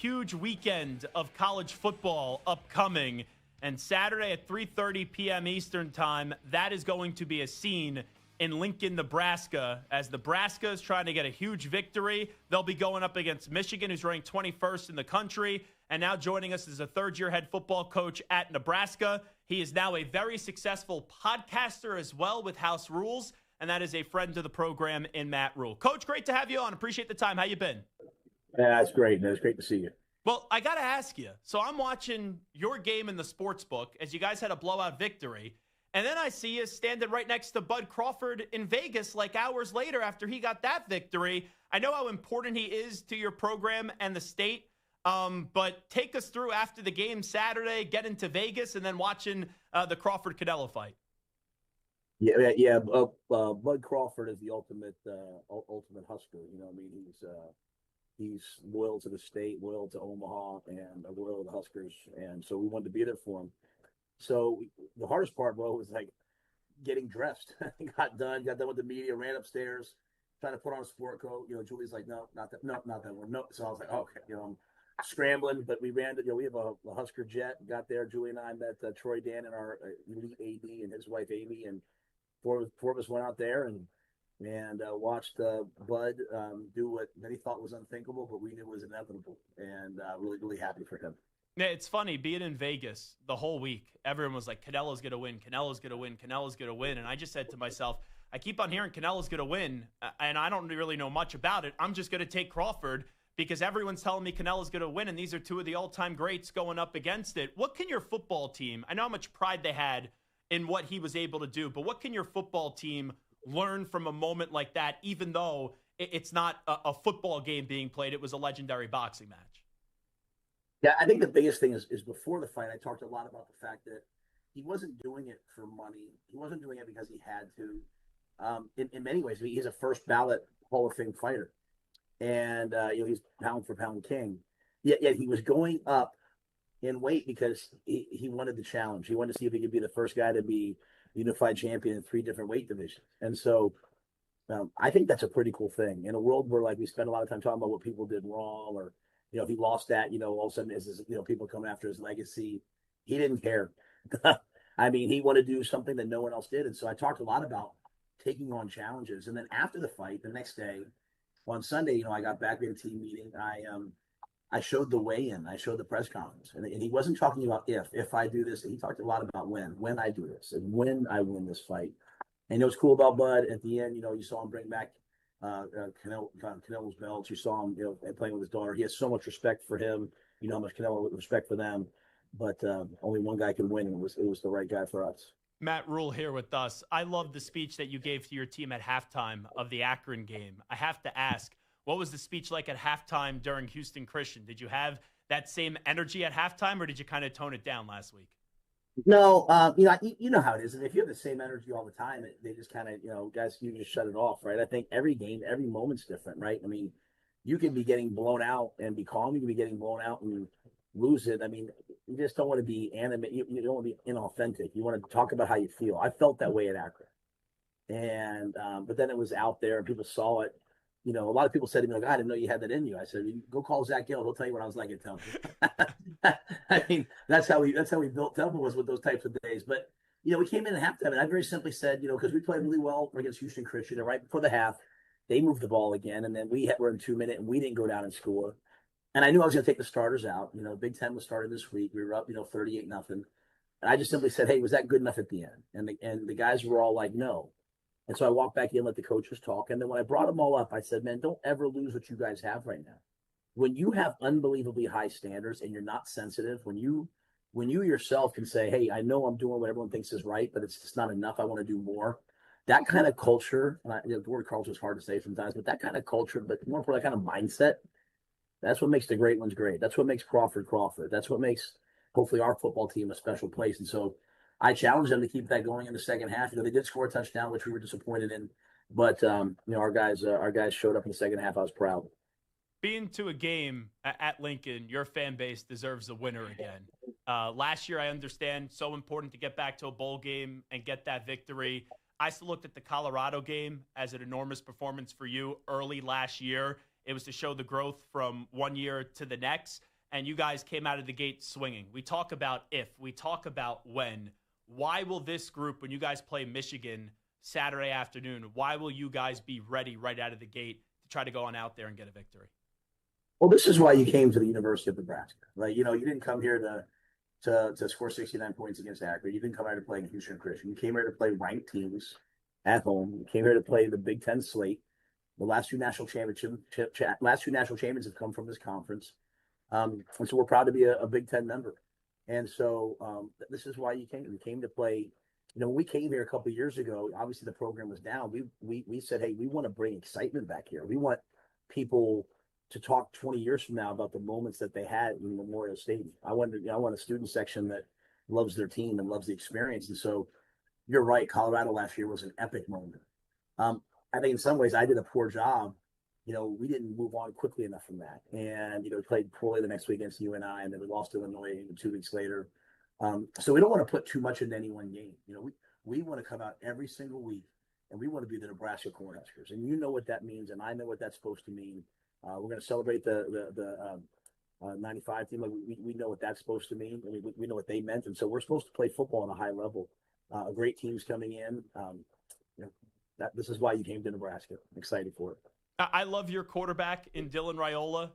huge weekend of college football upcoming. And Saturday at 3:30 p.m. Eastern time, that is going to be a scene in Lincoln, Nebraska, as Nebraska is trying to get a huge victory. They'll be going up against Michigan, who's ranked 21st in the country. And now joining us is a third-year head football coach at Nebraska. He is now a very successful podcaster as well with House Rules, and that is a friend to the program in Matt Rhule. Coach, great to have you on. Appreciate the time. How you been? Yeah, that's great. It's great to see you. Well, I got to ask you. So I'm watching your game in the sports book as you guys had a blowout victory. And then I see you standing right next to Bud Crawford in Vegas like hours later after he got that victory. I know how important he is to your program and the state, but take us through after the game Saturday, get into Vegas, and then watching the Crawford-Canelo fight. Yeah. Bud Crawford is the ultimate Husker. You know, I mean, he's loyal to the state, loyal to Omaha, and loyal to the Huskers. And so we wanted to be there for him. So the hardest part, bro, was like getting dressed. got done with the media, ran upstairs, trying to put on a sport coat. You know, Julie's like, no, not that one. No. So I was like, okay, I'm scrambling, but we ran. We have a Husker jet. Got there. Julie and I met Troy Dan and our elite AD and his wife Amy, and four of us went out there and watched Bud do what many thought was unthinkable, but we knew was inevitable, and really happy for him. Yeah, it's funny, being in Vegas the whole week, everyone was like, Canelo's going to win, Canelo's going to win, Canelo's going to win. And I just said to myself, I keep on hearing Canelo's going to win, and I don't really know much about it. I'm just going to take Crawford because everyone's telling me Canelo's going to win, and these are two of the all-time greats going up against it. What can your football team, I know how much pride they had in what he was able to do, but what can your football team learn from a moment like that, even though it's not a football game being played, it was a legendary boxing match? Yeah, I think the biggest thing is before the fight, I talked a lot about the fact that he wasn't doing it for money. He wasn't doing it because he had to. In many ways, I mean, he's a first ballot Hall of Fame fighter, and he's pound for pound king. Yet he was going up in weight because he wanted the challenge. He wanted to see if he could be the first guy to be unified champion in 3 different weight divisions. And so I think that's a pretty cool thing in a world where we spend a lot of time talking about what people did wrong, or if he lost that, all of a sudden is people coming after his legacy. He didn't care. I mean, he wanted to do something that no one else did. And so I talked a lot about taking on challenges. And then after the fight, the next day, on Sunday, I got back, we had a team meeting. I showed the weigh-in. I showed the press conference. And he wasn't talking about if I do this. He talked a lot about when I do this and when I win this fight. And it was cool about Bud. At the end, you saw him bring back Canelo's belts. You saw him, playing with his daughter. He has so much respect for him. You know how much Canelo has respect for them. But only one guy can win, and it was the right guy for us. Matt Rhule here with us. I love the speech that you gave to your team at halftime of the Akron game. I have to ask, what was the speech like at halftime during Houston Christian? Did you have that same energy at halftime, or did you kind of tone it down last week? No, you know how it is. And if you have the same energy all the time, they just kind of, guys, you just shut it off, right? I think every game, every moment's different, right? I mean, you can be getting blown out and be calm. You can be getting blown out and lose it. I mean, you just don't want to be animate. You don't want to be inauthentic. You want to talk about how you feel. I felt that way at Akron. And, but then it was out there and people saw it. A lot of people said to me, I didn't know you had that in you. I said, go call Zach Gill. He'll tell you what I was like at Temple. I mean, that's how we built Temple, was with those types of days. But, we came in at halftime, and I very simply said, because we played really well against Houston Christian, and right before the half, they moved the ball again, and then we were in 2 minutes, and we didn't go down and score. And I knew I was going to take the starters out. Big Ten was started this week. We were up, 38-0. And I just simply said, hey, was that good enough at the end? And the guys were all like, no. And so I walked back in, let the coaches talk. And then when I brought them all up, I said, man, don't ever lose what you guys have right now. When you have unbelievably high standards and you're not sensitive, when you yourself can say, hey, I know I'm doing what everyone thinks is right, but it's just not enough. I want to do more. That kind of culture, and the word culture is hard to say sometimes, but that kind of culture, but more for that kind of mindset, that's what makes the great ones great. That's what makes Crawford. That's what makes, hopefully, our football team a special place. And so I challenged them to keep that going in the second half. They did score a touchdown, which we were disappointed in, but our guys showed up in the second half. I was proud. Being to a game at Lincoln, your fan base deserves a winner again. Last year, I understand, so important to get back to a bowl game and get that victory. I still looked at the Colorado game as an enormous performance for you early last year. It was to show the growth from one year to the next. and you guys came out of the gate swinging. We talk about if, we talk about when. Why will this group, when you guys play Michigan Saturday afternoon, why will you guys be ready right out of the gate to try to go on out there and get a victory? Well, this is why you came to the University of Nebraska. Like, you didn't come here to score 69 points against Akron. You didn't come here to play Houston Christian. You came here to play ranked teams at home. You came here to play the Big Ten slate. The last two national champions have come from this conference. And so we're proud to be a Big Ten member. And so this is why you came. We came to play. When we came here a couple of years ago, obviously the program was down. We said, hey, we want to bring excitement back here. We want people to talk 20 years from now about the moments that they had in Memorial Stadium. I want a student section that loves their team and loves the experience. And so you're right. Colorado last year was an epic moment. I think in some ways I did a poor job. We didn't move on quickly enough from that. And, we played poorly the next week against UNI, and then we lost to Illinois 2 weeks later. So we don't want to put too much into any one game. We want to come out every single week, and we want to be the Nebraska Cornhuskers. And you know what that means, and I know what that's supposed to mean. We're going to celebrate the 95 team. Like we know what that's supposed to mean. I mean, we know what they meant. And so we're supposed to play football on a high level. Great teams coming in. This is why you came to Nebraska. I'm excited for it. I love your quarterback in Dylan Raiola.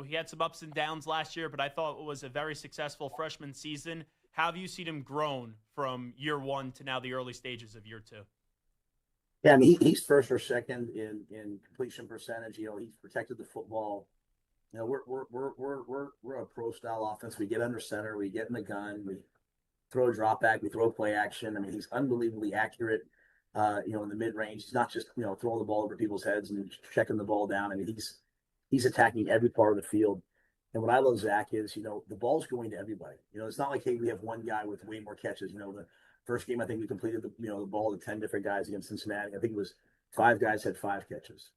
He had some ups and downs last year, but I thought it was a very successful freshman season. How have you seen him grown from year one to now the early stages of year two? Yeah, I mean, he's first or second in completion percentage. He's protected the football. We're a pro style offense. We get under center, we get in the gun, we throw a drop back, we throw play action. I mean, he's unbelievably accurate. In the mid range, he's not just throwing the ball over people's heads and checking the ball down. I mean, he's attacking every part of the field. And what I love Zach is, the ball's going to everybody. It's not like, hey, we have one guy with way more catches. The first game I think we completed the ball to 10 different guys against Cincinnati. I think it was 5 guys had 5 catches.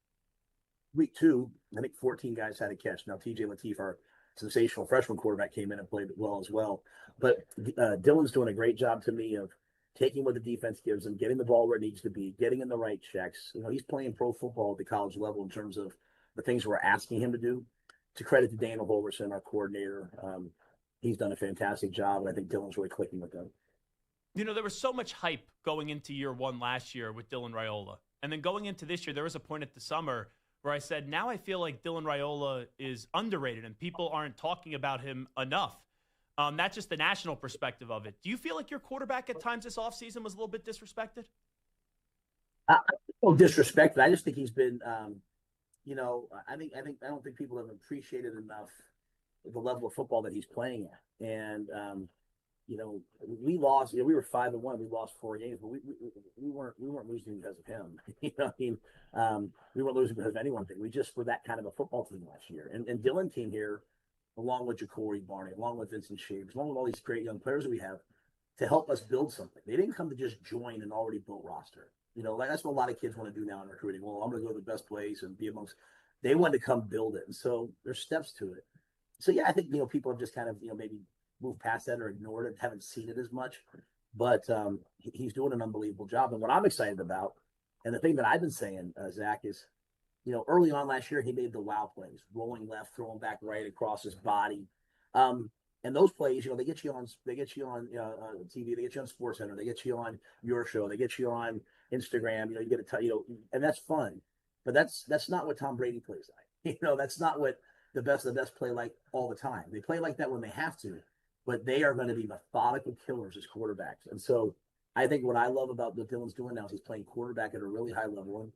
Week 2, I think 14 guys had a catch. Now TJ Lateef, our sensational freshman quarterback, came in and played well as well. But Dylan's doing a great job to me of taking what the defense gives him, getting the ball where it needs to be, getting in the right checks. He's playing pro football at the college level in terms of the things we're asking him to do. To credit to Daniel Holverson, our coordinator, he's done a fantastic job, and I think Dylan's really clicking with them. There was so much hype going into year one last year with Dylan Raiola. And then going into this year, there was a point at the summer where I said, now I feel like Dylan Raiola is underrated and people aren't talking about him enough. Not just the national perspective of it. Do you feel like your quarterback at times this offseason was a little bit disrespected? I don't disrespected. I just think he's been, I don't think people have appreciated enough the level of football that he's playing at. And, we lost. We were 5-1. We lost 4 games, but we weren't losing because of him. We weren't losing because of anyone. We just were that kind of a football team last year. And Dylan came here, along with Ja'Cory Barney, along with Vincent Shapes, along with all these great young players that we have, to help us build something. They didn't come to just join an already built roster. That's what a lot of kids want to do now in recruiting. Well, I'm going to go to the best place and be amongst. They want to come build it, and so there's steps to it. So yeah, I think people have just kind of maybe moved past that or ignored it, haven't seen it as much. But he's doing an unbelievable job. And what I'm excited about, and the thing that I've been saying, Zach, is early on last year, he made the wow plays, rolling left, throwing back right across his body. And those plays, they get you on TV, they get you on SportsCenter, they get you on your show, they get you on Instagram. You get and that's fun. But that's not what Tom Brady plays like. That's not what the best play like all the time. They play like that when they have to, but they are going to be methodical killers as quarterbacks. And so I think what I love about what Dylan's doing now is he's playing quarterback at a really high level. And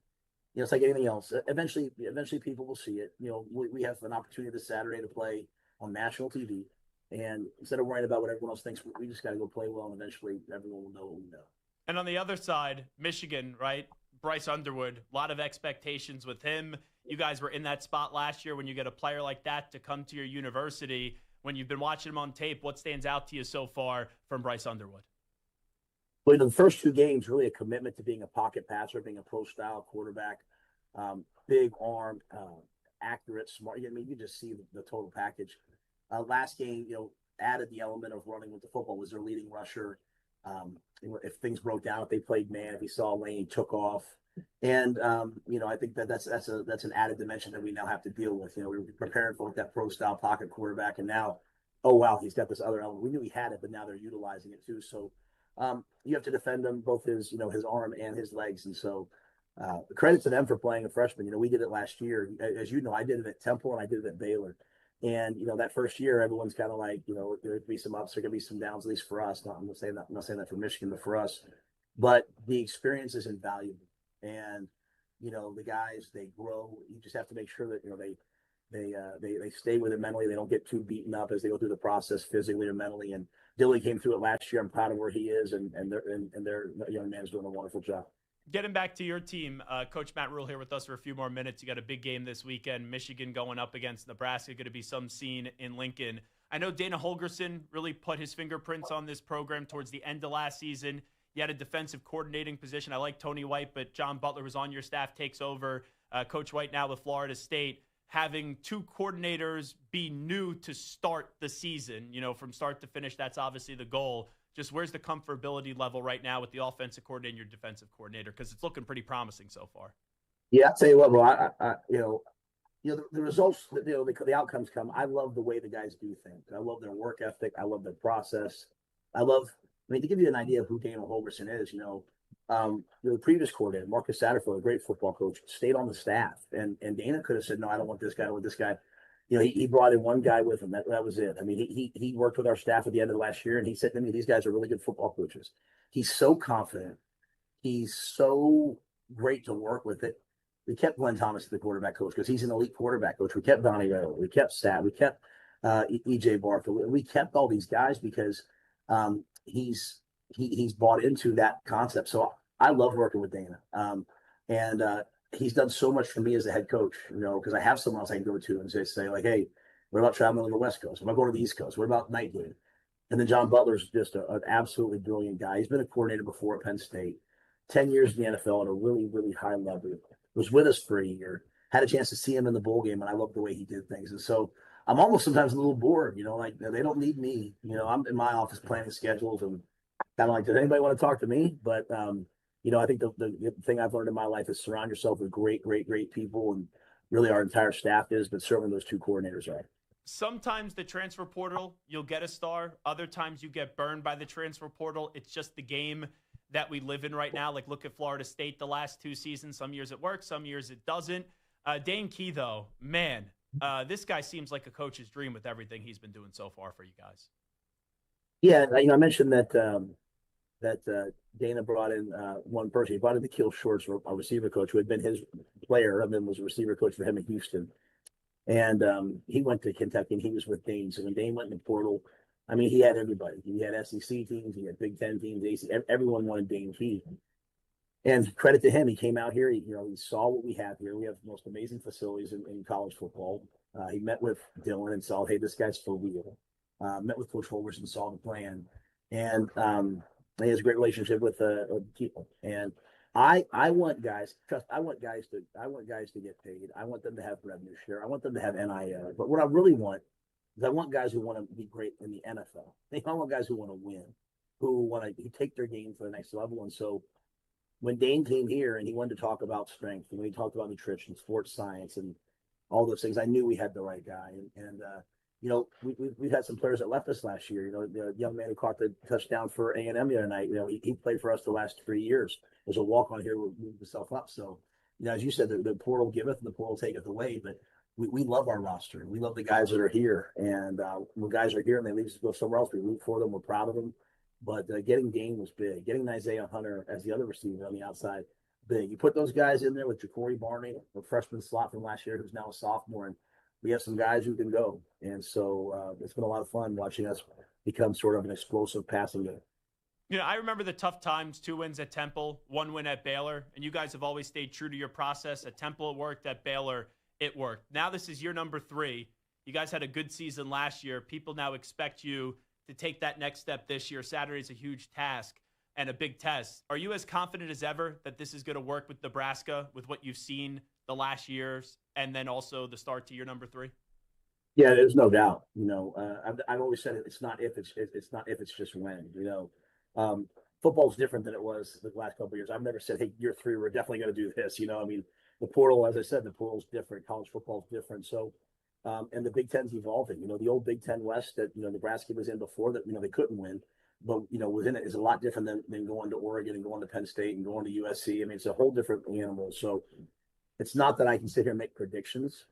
it's like anything else. Eventually people will see it. We have an opportunity this Saturday to play on national TV. And instead of worrying about what everyone else thinks, we just got to go play well, and eventually everyone will know what we know. And on the other side, Michigan, right? Bryce Underwood, a lot of expectations with him. You guys were in that spot last year when you get a player like that to come to your university. When you've been watching him on tape, what stands out to you so far from Bryce Underwood? Well, in the first 2 games, really a commitment to being a pocket passer, being a pro-style quarterback, big arm, accurate, smart. I mean, you just see the total package. Last game, added the element of running with the football, was their leading rusher. If things broke down, if they played man, if he saw a lane, he took off. And I think that's an added dimension that we now have to deal with. We were preparing for that pro style pocket quarterback, and now, oh wow, he's got this other element. We knew he had it, but now they're utilizing it too. So you have to defend him, both his his arm and his legs, and so credit to them for playing a freshman. We did it last year, as you know. I did it at Temple and I did it at Baylor. And that first year, everyone's kind of like, there'd be some ups, there could be some downs, at least for us. I'm not saying that for Michigan, but for us. But the experience is invaluable, and the guys, they grow. You just have to make sure that they stay with it mentally. They don't get too beaten up as they go through the process physically or mentally. And Dilly came through it last year. I'm proud of where he is, and their young man's doing a wonderful job. Getting back to your team, Coach Matt Rhule here with us for a few more minutes. You got a big game this weekend. Michigan going up against Nebraska. Going to be some scene in Lincoln. I know Dana Holgorsen really put his fingerprints on this program towards the end of last season. You had a defensive coordinating position. I like Tony White, but John Butler was on your staff, takes over. Coach White now with Florida State. Having two coordinators be new to start the season, from start to finish, that's obviously the goal. Just where's the comfortability level right now with the offensive coordinator and your defensive coordinator? Because it's looking pretty promising so far. Yeah, I'll tell you what, bro. The results, the outcomes come. I love the way the guys do things. I love their work ethic. I love their process. To give you an idea of who Dana Holgorsen is, the previous coordinator, Marcus Satterfield, a great football coach, stayed on the staff. And Dana could have said, no, I don't want this guy, I want this guy. He brought in one guy with him. That was it. I mean, he worked with our staff at the end of last year, and he said to me, these guys are really good football coaches. He's so confident. He's so great to work with it. We kept Glenn Thomas the quarterback coach because he's an elite quarterback coach. We kept Donnie Raiola. We kept Stat. We kept E.J. Barfield. We kept all these guys because he's bought into that concept. So I love working with Dana. And he's done so much for me as a head coach, because I have someone else I can go to and say like, hey, what about traveling to the West Coast? What about going to the East Coast? What about night game? And then John Butler's just an absolutely brilliant guy. He's been a coordinator before at Penn State, 10 years in the NFL at a really, really high level. Was with us for a year, had a chance to see him in the bowl game, and I love the way he did things. And so I'm almost sometimes a little bored, like they don't need me. I'm in my office planning schedules and kind of like, does anybody want to talk to me? But I think the thing I've learned in my life is surround yourself with great, great, great people, and really our entire staff is, but certainly those two coordinators are. Sometimes the transfer portal, you'll get a star. Other times you get burned by the transfer portal. It's just the game that we live in right now. Like, look at Florida State the last 2 seasons. Some years it works, some years it doesn't. Dane Key, though, man, this guy seems like a coach's dream with everything he's been doing so far for you guys. Yeah, I mentioned that Dana brought in one person. He brought in Nikhil Shorts, a receiver coach who had been his player, and then was a receiver coach for him in Houston. And he went to Kentucky, and he was with Dane. So when Dane went in the portal, I mean, he had everybody. He had SEC teams, he had Big Ten teams, AC. Everyone wanted Dane Key. And credit to him, he came out here. He saw what we have here. We have the most amazing facilities in college football. He met with Dylan and saw, hey, this guy's for real. Met with Coach Holgorsen and saw the plan, and he has a great relationship with people. And I want guys. I want guys to get paid. I want them to have revenue share. I want them to have NIL. But what I really want is I want guys who want to be great in the NFL. I want guys who want to win, who want to take their game to the next level. And so when Dane came here and he wanted to talk about strength, and when he talked about nutrition, sports science, and all those things, I knew we had the right guy. And we've had some players that left us last year. The young man who caught the touchdown for A&M the other night, he played for us the last 3 years. There's a walk-on here who moved himself up. So, as you said, the portal giveth and the portal taketh away. But we love our roster. We love the guys that are here. And when guys are here and they leave us to go somewhere else, we root for them. We're proud of them. But getting Dane was big. Getting Isaiah Hunter as the other receiver on the outside, big. You put those guys in there with Ja'Cory Barney, a freshman slot from last year who's now a sophomore, and we have some guys who can go. And so it's been a lot of fun watching us become sort of an explosive passing game. I remember the tough times, 2 wins at Temple, 1 win at Baylor, and you guys have always stayed true to your process. At Temple, it worked. At Baylor, it worked. Now this is year number 3. You guys had a good season last year. People now expect you to take that next step this year. Saturday is a huge task and a big test. Are you as confident as ever that this is going to work with Nebraska, with what you've seen the last years, and then also the start to year number 3? Yeah, there's no doubt. I've always said it's not if it's just when. Um, Football's different than it was the last couple of years. I've never said, "Hey, year 3, we're definitely going to do this." I mean, the portal, as I said, the portal's different. College football's different. So, and the Big Ten's evolving. The old Big Ten West that Nebraska was in before that they couldn't win, but within it is a lot different than going to Oregon and going to Penn State and going to USC. I mean, it's a whole different animal. So, it's not that I can sit here and make predictions,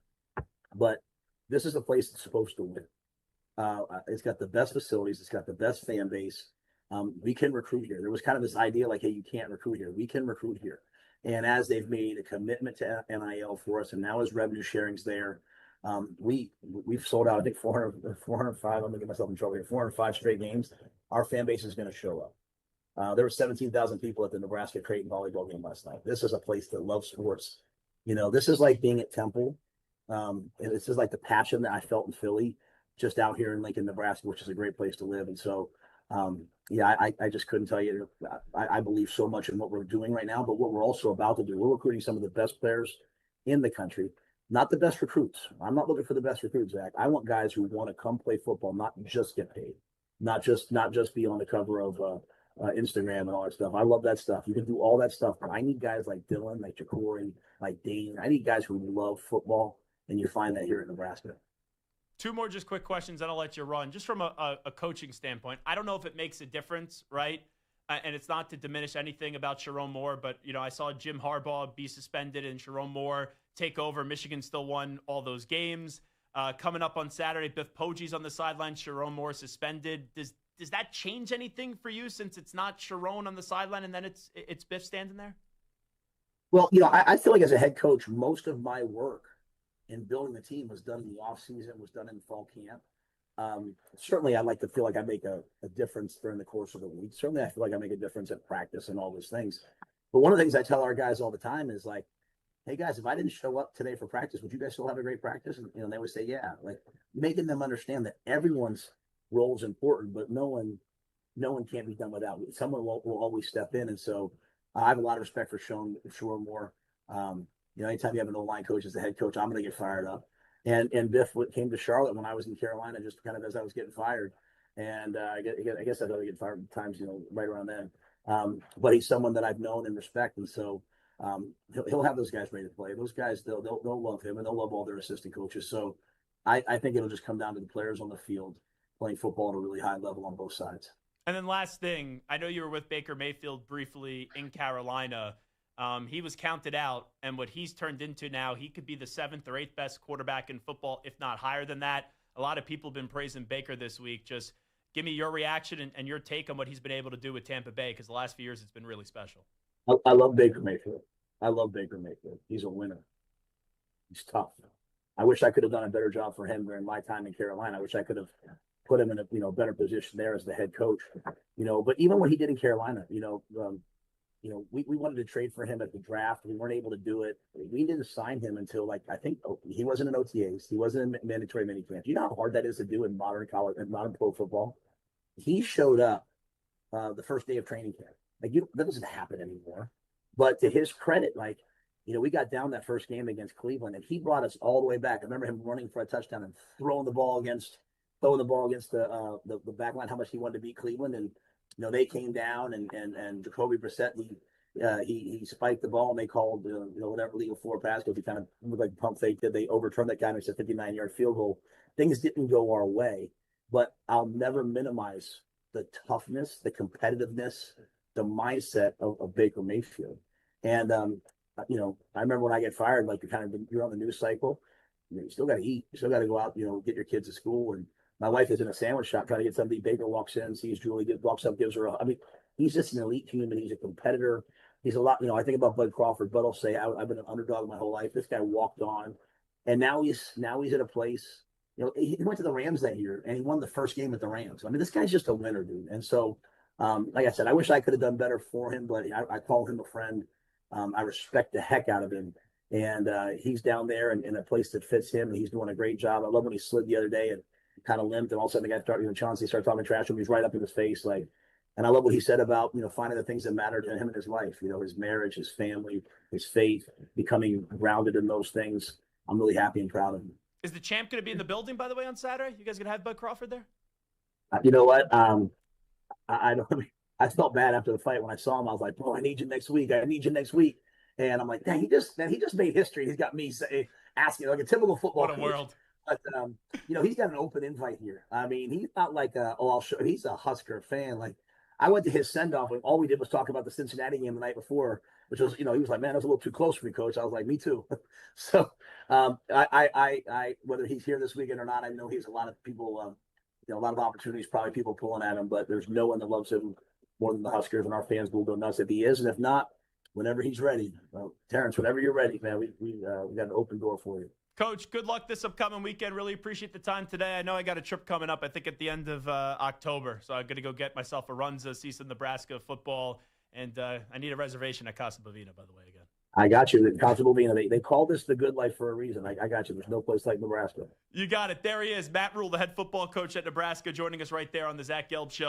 but this is a place that's supposed to win. It's got the best facilities. It's got the best fan base. We can recruit here. There was kind of this idea like, hey, you can't recruit here. We can recruit here. And as they've made a commitment to NIL for us, and now as revenue sharing's there, we've sold out, I think, 405. I'm going to get myself in trouble here. 405 straight games. Our fan base is going to show up. There were 17,000 people at the Nebraska Creighton volleyball game last night. This is a place that loves sports. This is like being at Temple. And this is like the passion that I felt in Philly, just out here in Lincoln, Nebraska, which is a great place to live. And so, yeah, I just couldn't tell you. I believe so much in what we're doing right now, but what we're also about to do, we're recruiting some of the best players in the country, not the best recruits. I'm not looking for the best recruits, Zach. I want guys who want to come play football, not just get paid, not just be on the cover of Instagram and all that stuff. I love that stuff. You can do all that stuff, but I need guys like Dylan, like Ja'Cory, like Dane. I need guys who love football, and you find that here in Nebraska. Two more just quick questions, and I'll let you run. Just from a coaching standpoint, I don't know if it makes a difference, right? And it's not to diminish anything about Sharon Moore, but, I saw Jim Harbaugh be suspended and Sharon Moore take over. Michigan still won all those games. Coming up on Saturday, Biff Poggi's on the sideline, Sharon Moore suspended. Does that change anything for you since it's not Sharon on the sideline and then it's Biff standing there? Well, I feel like as a head coach, most of my work in building the team was done in the off season, was done in fall camp. Certainly, I like to feel like I make a difference during the course of the week. Certainly, I feel like I make a difference at practice and all those things. But one of the things I tell our guys all the time is like, hey guys, if I didn't show up today for practice, would you guys still have a great practice? And they would say, yeah. Like making them understand that everyone's role is important, but no one can't be done without. Someone will always step in. And so I have a lot of respect for Sharon Moore. Anytime you have an O-line coach as the head coach, I'm going to get fired up. And Biff came to Charlotte when I was in Carolina, just kind of as I was getting fired. And I guess I thought I'd get fired at times, right around then. But he's someone that I've known and respect. And so he'll have those guys ready to play. Those guys, they'll love him, and they'll love all their assistant coaches. So I think it'll just come down to the players on the field playing football at a really high level on both sides. And then last thing, I know you were with Baker Mayfield briefly in Carolina. He was counted out, and what he's turned into now, he could be the 7th or 8th best quarterback in football, if not higher than that. A lot of people have been praising Baker this week. Just give me your reaction and your take on what he's been able to do with Tampa Bay, because the last few years it's been really special. I love Baker Mayfield. He's a winner. He's tough. I wish I could have done a better job for him during my time in Carolina. I wish I could have put him in a better position there as the head coach. But even what he did in Carolina, we wanted to trade for him at the draft. We weren't able to do it. We didn't sign him until I think he wasn't in OTAs. He wasn't in mandatory minicamp. You know how hard that is to do in modern college and modern pro football? He showed up the first day of training camp. That doesn't happen anymore. But to his credit, we got down that first game against Cleveland, and he brought us all the way back. I remember him running for a touchdown and throwing the ball against the back line, how much he wanted to beat Cleveland. And they came down and Jacoby Brissett, he spiked the ball, and they called whatever legal floor pass, because he kind of looked like pump fake. They overturned that guy, and it's a 59-yard field goal. Things didn't go our way, but I'll never minimize the toughness, the competitiveness, the mindset of Baker Mayfield. And I remember when I get fired, you're on the news cycle. You still got to eat. You still got to go out, get your kids to school. And my wife is in a sandwich shop trying to get something. Baker walks in, sees Julie, walks up, gives her he's just an elite human. He's a competitor. He's a lot, I think about Bud Crawford. Bud will say, I've been an underdog my whole life. This guy walked on, and now he's at a place, he went to the Rams that year, and he won the first game at the Rams. This guy's just a winner, dude. And so, like I said, I wish I could have done better for him, but I call him a friend. I respect the heck out of him. And he's down there in a place that fits him, and he's doing a great job. I love when he slid the other day and kind of limped, and all of a sudden the guy started, Chauncey started talking trash to him. He's right up in his face, and I love what he said about, finding the things that matter to him in his life, his marriage, his family, his faith, becoming grounded in those things. I'm really happy and proud of him. Is the champ going to be in the building, by the way, on Saturday? You guys going to have Bud Crawford there? You know what? I don't. I felt bad after the fight when I saw him. I was like, bro, I need you next week. I need you next week. And I'm like, dang, he just made history. He's got me asking like a typical football What a coach. world. But he's got an open invite here. I mean, he's not like I'll show. He's a Husker fan. Like I went to his send off, and all we did was talk about the Cincinnati game the night before, which was, he was like, man, that was a little too close for me, coach. I was like, me too. So whether he's here this weekend or not, I know he's a lot of people. A lot of opportunities, probably people pulling at him, but there's no one that loves him more than the Huskers, and our fans will go nuts if he is, and if not, whenever he's ready. Terrence, whenever you're ready, man, we got an open door for you. Coach, good luck this upcoming weekend. Really appreciate the time today. I know I got a trip coming up, I think at the end of October, so I'm going to go get myself a run to see some Nebraska football, and I need a reservation at Casa Bovina, by the way, again. I got you. Casa Bovina. They call this the good life for a reason. I got you. There's no place like Nebraska. You got it. There he is, Matt Rhule, the head football coach at Nebraska, joining us right there on the Zach Gelb Show.